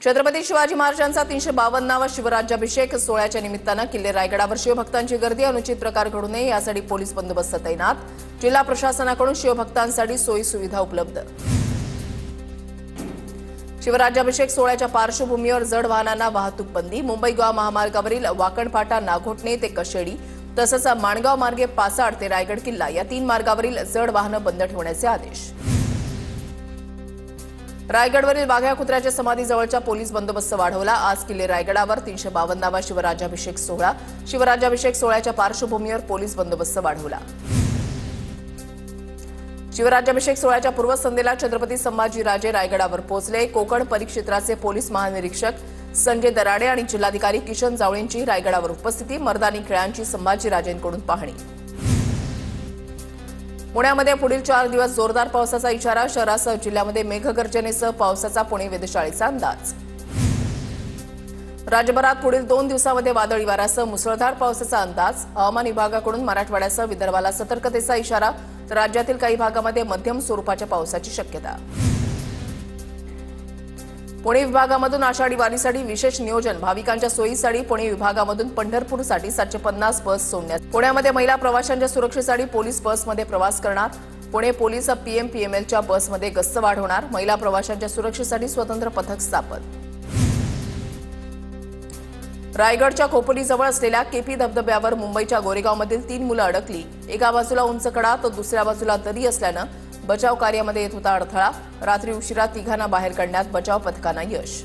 छत्रपती शिवाजी महाराजांचा 352वा शिवराज्याभिषेक सोहळ्याच्या निमित्तानं किल्ले रायगडावर शिवभक्तांची गर्दी अनुचित प्रकार घडू नये यासाठी पोलीस बंदोबस्त तैनात। जिल्हा प्रशासनाकडून शिवभक्तांसाठी सोयी सुविधा उपलब्ध। शिवराज्याभिषेक सोहळ्याच्या पार्श्वभूमीवर जड वाहनांना वाहतूक बंदी। मुंबई गोवा महामार्गावरील वाकणफाटा नागोठणे ते कशेडी तसंच माणगाव मार्गे पासाड ते रायगड किल्ला या 3 मार्गावरील जड वाहनं बंद ठेवण्याचे आदेश। रायगडवरील वाघ्या कुत्र्याच्या समाधीजवळच्या पोलीस बंदोबस्त वाढवला। आज किल्ले रायगडावर 352वा शिवराज्याभिषेक सोहळा। शिवराज्याभिषेक सोहळ्याच्या पार्श्वभूमीवर पोलीस बंदोबस्त वाढवला। शिवराज्याभिषेक सोहळ्याच्या पूर्वसंध्येला छत्रपती संभाजीराजे रायगडावर पोहोचले। कोकण परिक्षेत्राचे पोलीस महानिरीक्षक संजय दराडे आणि जिल्हाधिकारी किशन जावळेंची रायगडावर उपस्थिती। मर्दानी खेळांची संभाजीराजेंकडून पाहणी। पुण्यामध्ये पुढील 4 दिवस जोरदार पावसाचा इशारा। शहरासह जिल्ह्यामध्ये मेघगर्जनेसह पावसाचा पुणे वेधशाळेचा अंदाज। राज्यभरात पुढील 2 दिवसांमध्ये वादळी वाऱ्यासह मुसळधार पावसाचा अंदाज। हवामान विभागाकडून मराठवाड्यासह विदर्भाला सतर्कतेचा इशारा तर राज्यातील काही भागामध्ये मध्यम स्वरूपाच्या पावसाची शक्यता। पुणे विभागामधून आषाढी वारीसाठी विशेष नियोजन। भाविकांच्या सोयीसाठी पुणे विभागामधून पंढरपूरसाठी 750 बस सोडण्यात। पुण्यामध्ये महिला प्रवाशांच्या सुरक्षेसाठी पोलीस बसमध्ये प्रवास करणार। पुणे पोलीस पीएमपीएमएलच्या बसमध्ये गस्त वाढवणार। महिला प्रवाशांच्या सुरक्षेसाठी स्वतंत्र पथक स्थापन। रायगडच्या खोपोलीजवळ असलेल्या केपी धबधब्यावर मुंबईच्या गोरेगावमधील 3 मुलं अडकली। एका बाजूला उंच कडा तर दुसऱ्या बाजूला दरी असल्यानं बचाव कार्यामध्ये येत होता अडथळा। रात्री उशिरा तिघांना बाहेर काढण्यात बचाव पथकांना यश।